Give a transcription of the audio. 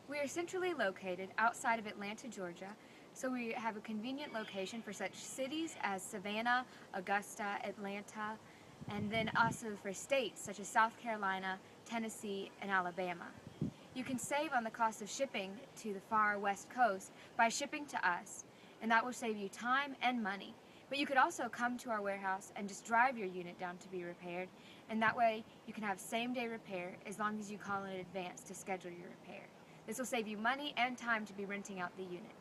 We are centrally located outside of Atlanta, Georgia, so we have a convenient location for such cities as Savannah, Augusta, Atlanta, and then also for states such as South Carolina, Tennessee, and Alabama. You can save on the cost of shipping to the far west coast by shipping to us, and that will save you time and money. But you could also come to our warehouse and just drive your unit down to be repaired, and that way you can have same-day repair as long as you call in advance to schedule your repair. This will save you money and time to be renting out the unit.